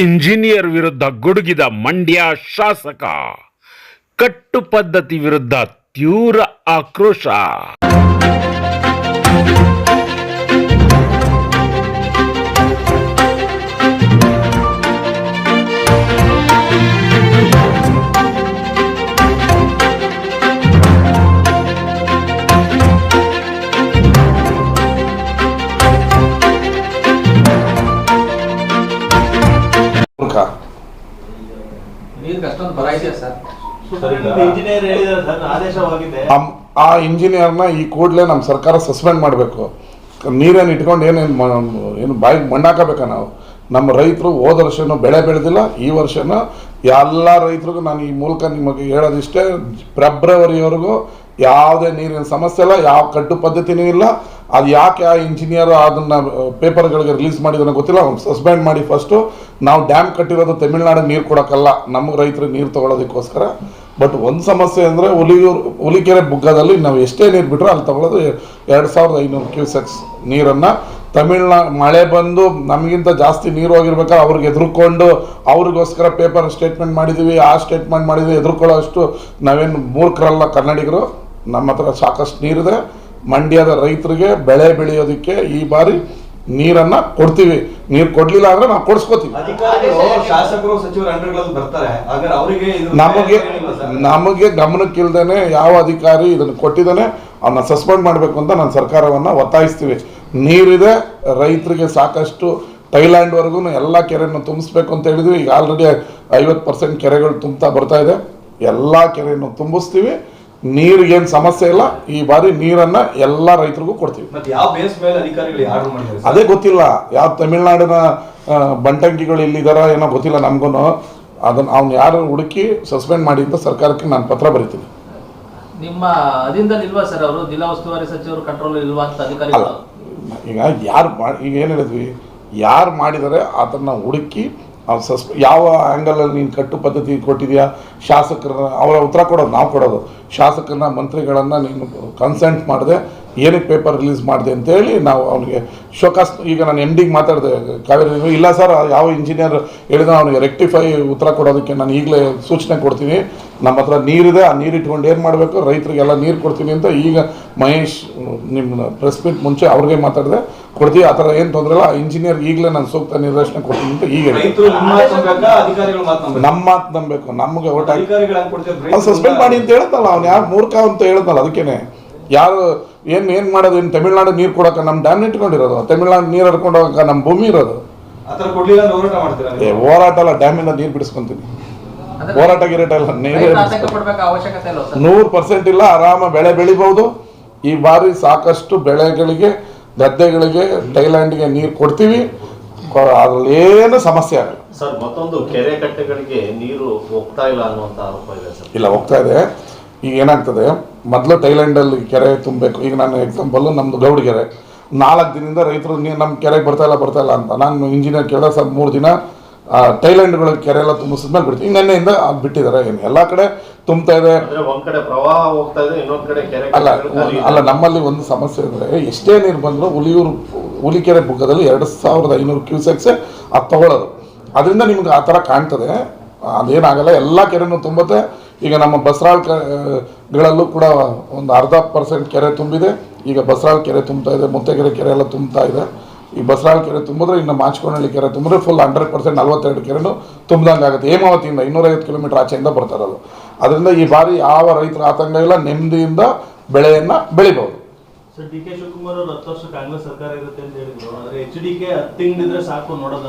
Engineer ವಿರುದ್ಧ ಗುಡುಗಿದ ಮಂಡ್ಯ ಶಾಸಕ, ಕಟ್ಟು ಪದ್ಧತಿ ವಿರುದ್ಧ ತೀವ್ರ ಆಕ್ರೋಶ. ಆ ಇಂಜಿನಿಯರ್ನ ಈ ಕೂಡಲೇ ನಮ್ಮ ಸರ್ಕಾರ ಸಸ್ಪೆಂಡ್ ಮಾಡಬೇಕು. ನೀರೇನು ಇಟ್ಕೊಂಡು ಏನು ಬಾಯಿಗೆ ಮಣ್ಣಾಕಬೇಕಾ? ನಾವು ನಮ್ಮ ರೈತರು ಹೋದ ವರ್ಷನೂ ಬೆಳೆ ಬೆಳೆದಿಲ್ಲ, ಈ ವರ್ಷನೂ ಎಲ್ಲ ರೈತರಿಗೂ ನಾನು ಈ ಮೂಲಕ ನಿಮಗೆ ಹೇಳೋದಿಷ್ಟೇ, ಫೆಬ್ರವರಿವರೆಗೂ ಯಾವುದೇ ನೀರಿನ ಸಮಸ್ಯೆ ಇಲ್ಲ, ಯಾವ ಕಟ್ಟು ಪದ್ಧತಿನೂ ಇಲ್ಲ. ಅದು ಯಾಕೆ ಆ ಇಂಜಿನಿಯರ್ ಅದನ್ನು ಪೇಪರ್ಗಳಿಗೆ ರಿಲೀಸ್ ಮಾಡಿದನ್ನು ಗೊತ್ತಿಲ್ಲ. ಅವ್ನು ಸಸ್ಪೆಂಡ್ ಮಾಡಿ ಫಸ್ಟು. ನಾವು ಡ್ಯಾಮ್ ಕಟ್ಟಿರೋದು ತಮಿಳ್ನಾಡಿಗೆ ನೀರು ಕೊಡೋಕ್ಕಲ್ಲ, ನಮಗೆ ರೈತರಿಗೆ ನೀರು ತೊಗೊಳೋದಕ್ಕೋಸ್ಕರ. ಬಟ್ ಒಂದು ಸಮಸ್ಯೆ ಅಂದರೆ ಹುಲಿಕೆರೆ ಬುಗ್ಗದಲ್ಲಿ ನಾವು ಎಷ್ಟೇ ನೀರು ಬಿಟ್ಟರು ಅಲ್ಲಿ ತೊಗೊಳೋದು 2500 ಕ್ಯೂಸೆಕ್ಸ್ ನೀರನ್ನು. ಮಳೆ ಬಂದು ನಮಗಿಂತ ಜಾಸ್ತಿ ನೀರು ಹೋಗಿರ್ಬೇಕಾದ್ರೆ ಅವ್ರಿಗೆ ಎದುರುಕೊಂಡು ಅವ್ರಿಗೋಸ್ಕರ ಪೇಪರ್ ಸ್ಟೇಟ್ಮೆಂಟ್ ಮಾಡಿದ್ದೀವಿ, ಆ ಸ್ಟೇಟ್ಮೆಂಟ್ ಮಾಡಿದ್ವಿ. ಎದುರುಕೊಳ್ಳೋ ಅಷ್ಟು ನಾವೇನು ಮೂರ್ಖರಲ್ಲ ಕನ್ನಡಿಗರು. ನಮ್ಮ ಹತ್ರ ಸಾಕಷ್ಟು ನೀರಿದೆ. ಮಂಡ್ಯದ ರೈತರಿಗೆ ಬೆಳೆ ಬೆಳೆಯೋದಕ್ಕೆ ಈ ಬಾರಿ ನೀರನ್ನ ಕೊಡ್ತೀವಿ. ನೀರು ಕೊಡ್ಲಿಲ್ಲ ಅಂದ್ರೆ ನಾವು ಕೊಡಿಸ್ಕೋತೀವಿ. ನಮಗೆ ಗಮನಕ್ಕಿಲ್ದೇನೆ ಯಾವ ಅಧಿಕಾರಿ ಇದನ್ನು ಕೊಟ್ಟಿದ್ದಾನೆ ಅವನ್ನ ಸಸ್ಪೆಂಡ್ ಮಾಡಬೇಕು ಅಂತ ನಾನು ಸರ್ಕಾರವನ್ನು ಒತ್ತಾಯಿಸ್ತೀವಿ. ನೀರಿದೆ, ರೈತರಿಗೆ ಸಾಕಷ್ಟು ಥೈಲ್ಯಾಂಡ್ವರೆಗೂ ಎಲ್ಲ ಕೆರೆಯನ್ನು ತುಂಬಿಸ್ಬೇಕು ಅಂತ ಹೇಳಿದ್ವಿ. ಈಗ ಆಲ್ರೆಡಿ 50% ಕೆರೆಗಳು ತುಂಬ್ತಾ ಬರ್ತಾ ಇದೆ. ಎಲ್ಲ ಕೆರೆಯನ್ನು ತುಂಬಿಸ್ತೀವಿ. ನೀರಿಗೇನು ಸಮಸ್ಯೆ ಇಲ್ಲ. ಈ ಬಾರಿ ನೀರನ್ನ ಎಲ್ಲ ರೈತರಿಗೂ ಕೊಡ್ತೀವಿ. ಅದೇ ಗೊತ್ತಿಲ್ಲ, ಯಾವ ತಮಿಳ್ನಾಡಿನ ಬಂಟಂಕಿಗಳು ಇಲ್ಲಿದಾರ ಏನೋ ಗೊತ್ತಿಲ್ಲ ನಮಗೂ. ಅದನ್ನು ಅವ್ನು ಯಾರು ಹುಡುಕಿ ಸಸ್ಪೆಂಡ್ ಮಾಡಿ ಅಂತ ಸರ್ಕಾರಕ್ಕೆ ನಾನು ಪತ್ರ ಬರೀತೀನಿ. ನಿಮ್ಮ ಅಧೀನದಲ್ಲಿ ಇಲ್ವಾ ಸರ್ ಅವರು? ಜಿಲ್ಲಾ ಉಸ್ತುವಾರಿ ಸಚಿವರು ಕಂಟ್ರೋಲ್ ಇಲ್ವಾ ಅಂತ ಅಧಿಕಾರಿಗಳು? ಈಗ ಈಗ ಏನು ಹೇಳಿದ್ವಿ, ಯಾರು ಮಾಡಿದರೆ ಅದನ್ನು ಹುಡುಕಿ ಯಾವ ಆ್ಯಂಗಲಲ್ಲಿ ನೀನು ಕಟ್ಟು ಪದ್ಧತಿ ಕೊಟ್ಟಿದೆಯಾ, ಶಾಸಕರನ್ನ ಅವರ ಉತ್ತರ ಕೊಡೋದು, ನಾವು ಕೊಡೋದು. ಶಾಸಕರನ್ನ ಮಂತ್ರಿಗಳನ್ನು ನೀನು ಕನ್ಸೆಂಟ್ ಮಾಡಿದೆ, ಏನಕ್ಕೆ ಪೇಪರ್ ರಿಲೀಸ್ ಮಾಡಿದೆ ಅಂತೇಳಿ ನಾವು ಅವನಿಗೆ ಶೋಕಾಸ್. ಈಗ ನಾನು MDಗೆ ಮಾತಾಡಿದೆ ಕಾವೇರಿ, ಇಲ್ಲ ಸರ್ ಯಾವ ಇಂಜಿನಿಯರ್ ಹೇಳಿದ ಅವನಿಗೆ ರೆಕ್ಟಿಫೈ ಉತ್ತರ ಕೊಡೋದಕ್ಕೆ ನಾನು ಈಗಲೇ ಸೂಚನೆ ಕೊಡ್ತೀನಿ. ನಮ್ಮ ಹತ್ರ ನೀರಿದೆ, ಆ ನೀರು ಇಟ್ಕೊಂಡು ಏನು ಮಾಡಬೇಕು, ರೈತರಿಗೆಲ್ಲ ನೀರು ಕೊಡ್ತೀನಿ ಅಂತ ಈಗ ಮಹೇಶ್ ನಿಮ್ಮ ಪ್ರೆಸ್ ಮೀಟ್ ಮುಂಚೆ ಅವ್ರಿಗೆ ಮಾತಾಡಿದೆ, ಕೊಡ್ತೀವಿ. ಆ ಥರ ಏನು ತೊಂದರೆ ಇಲ್ಲ. ಇಂಜಿನಿಯರ್ ಈಗಲೇ ನಾನು ಸೂಕ್ತ ನಿರ್ದೇಶನ ಕೊಡ್ತೀನಿ ಅಂತ ಈಗ ನಮ್ಮ ಮಾತು ನಂಬಬೇಕು. ನಮಗೆ ಓಟ್ ಹಾಕಿ ಸಸ್ಪೆಂಡ್ ಮಾಡಿ ಅಂತ ಹೇಳ್ತಲ್ಲ, ಅವ್ನು ಯಾರು ಮೂರ್ಖ ಅಂತ ಹೇಳ್ತಲ್ಲ. ಅದಕ್ಕೇನೆ ಯಾರು ಏನು ಮಾಡೋದು? ಇನ್ನು ತಮಿಳ್ನಾಡು ನೀರು ಕೊಡೋಕೆ ನಮ್ಮ ಡ್ಯಾಮ್ ಇಟ್ಕೊಂಡಿರೋದು, ತಮಿಳ್ನಾಡು ನೀರು ಹರ್ಕೊಂಡು ಹೋಗಕ್ಕೆ ನಮ್ಮ ಭೂಮಿ ಇರೋದು. ಹೋರಾಟ ಅಲ್ಲ, ಡ್ಯಾಮಿಂದ ನೀರು ಬಿಡಿಸ್ಕೊಂತೀನಿ. ಹೋರಾಟ ಗಿರಾಟ ಇಲ್ಲ, ನೀರು 100% ಇಲ್ಲ. ಆರಾಮ ಬೆಳೆ ಬೆಳಿಬಹುದು. ಈ ಬಾರಿ ಸಾಕಷ್ಟು ಬೆಳೆಗಳಿಗೆ, ಗದ್ದೆಗಳಿಗೆ, ಥೈಲ್ಯಾಂಡ್ಗೆ ನೀರು ಕೊಡ್ತೀವಿ. ಅದ್ರಲ್ಲಿ ಏನು ಸಮಸ್ಯೆ ಆಗಲ್ಲ ಸರ್. ಮತ್ತೊಂದು ಕೆರೆ ಕಟ್ಟೆಗಳಿಗೆ ನೀರು ಹೋಗ್ತಾ ಇಲ್ಲ ಅನ್ನುವಂಥ ಆರೋಪ ಇದೆ ಸರ್. ಇಲ್ಲ, ಹೋಗ್ತಾ ಇದೆ. ಈಗ ಏನಾಗ್ತದೆ, ಮೊದಲು ಥೈಲ್ಯಾಂಡಲ್ಲಿ ಕೆರೆ ತುಂಬಬೇಕು. ಈಗ ನಾನು ಎಕ್ಸಾಂಪಲ್ಲು ನಮ್ಮದು ಗೌಡಗೆರೆ 4 ದಿನದಿಂದ ರೈತರು ನಮ್ಮ ಕೆರೆಗೆ ಬರ್ತಾ ಇಲ್ಲ ಅಂತ ನಾನು ಇಂಜಿನಿಯರ್ ಕೇಳಿದ ಸರ್ 3 ದಿನ ಥೈಲ್ಯಾಂಡ್ಗಳ ಕೆರೆ ಎಲ್ಲ ತುಂಬಿಸಿದ್ಮೇಲೆ ಬಿಡ್ತೀವಿ. ನೆನ್ನೆಯಿಂದ ಅದು ಬಿಟ್ಟಿದ್ದಾರೆ. ಏನು ಎಲ್ಲ ಕಡೆ ತುಂಬ್ತಾ ಇದೆ. ಒಂದ್ ಕಡೆ ಪ್ರವಾಹ ಹೋಗ್ತಾ ಇದೆ, ಇನ್ನೊಂದ್ ಕಡೆ ಕೆರೆ ಅಲ್ಲ ನಮ್ಮಲ್ಲಿ ಒಂದು ಸಮಸ್ಯೆ ಅಂದರೆ ಎಷ್ಟೇ ನೀರು ಬಂದರೂ ಹುಲಿಕೆರೆ ಬುಗ್ಗದಲ್ಲಿ 2500 ಕ್ಯೂಸೆಕ್ಸ್ ಅದು ತಗೊಳ್ಳೋದು. ಅದರಿಂದ ನಿಮ್ಗೆ ಆ ಥರ ಕಾಣ್ತದೆ. ಅದೇನಾಗಲ್ಲ, ಎಲ್ಲ ಕೆರೆನೂ ತುಂಬುತ್ತೆ. ಈಗ ನಮ್ಮ ಬಸರಾಳ್ಗಳಲ್ಲೂ ಕೂಡ ಒಂದು 0.5% ಕೆರೆ ತುಂಬಿದೆ. ಈಗ ಬಸರಾಳ್ ಕೆರೆ ತುಂಬ್ತಾ ಇದೆ, ಮುತ್ತೆಗೆರೆ ಕೆರೆ ಎಲ್ಲ ತುಂಬ್ತಾ ಇದೆ. ಈ ಬಸರಾಳ್ ಕೆರೆ ತುಂಬಿದ್ರೆ ಇನ್ನು ಮಾಚ್ಕೋನಹಳ್ಳಿ ಕೆರೆ ತುಂಬಿದ್ರೆ ಫುಲ್ 100% 42 ಕೆರೆನೂ ತುಂಬ್ದಂಗೆ ಆಗುತ್ತೆ. ಹೇಮಾವತಿಯಿಂದ 250 ಕಿಲೋಮೀಟರ್ ಆಚೆಯಿಂದ ಬರ್ತಾ ಇರೋದು. ಅದರಿಂದ ಈ ಬಾರಿ ಯಾವ ರೈತರ ಆತಂಕ ಇಲ್ಲ, ನೆಮ್ಮದಿಯಿಂದ ಬೆಳೆಯನ್ನು ಬೆಳಿಬಹುದು. ಸರ್, DK ಶಿವಕುಮಾರ್ ಅವರು 10 ವರ್ಷ ಕಾಂಗ್ರೆಸ್ ಸರ್ಕಾರ ಇರುತ್ತೆ ಅಂತ ಹೇಳಿದ್ರು. ಆದರೆ HDK 10 ತಿಂಗಳಿದ್ರೆ ಸಾಕು ನೋಡೋದ.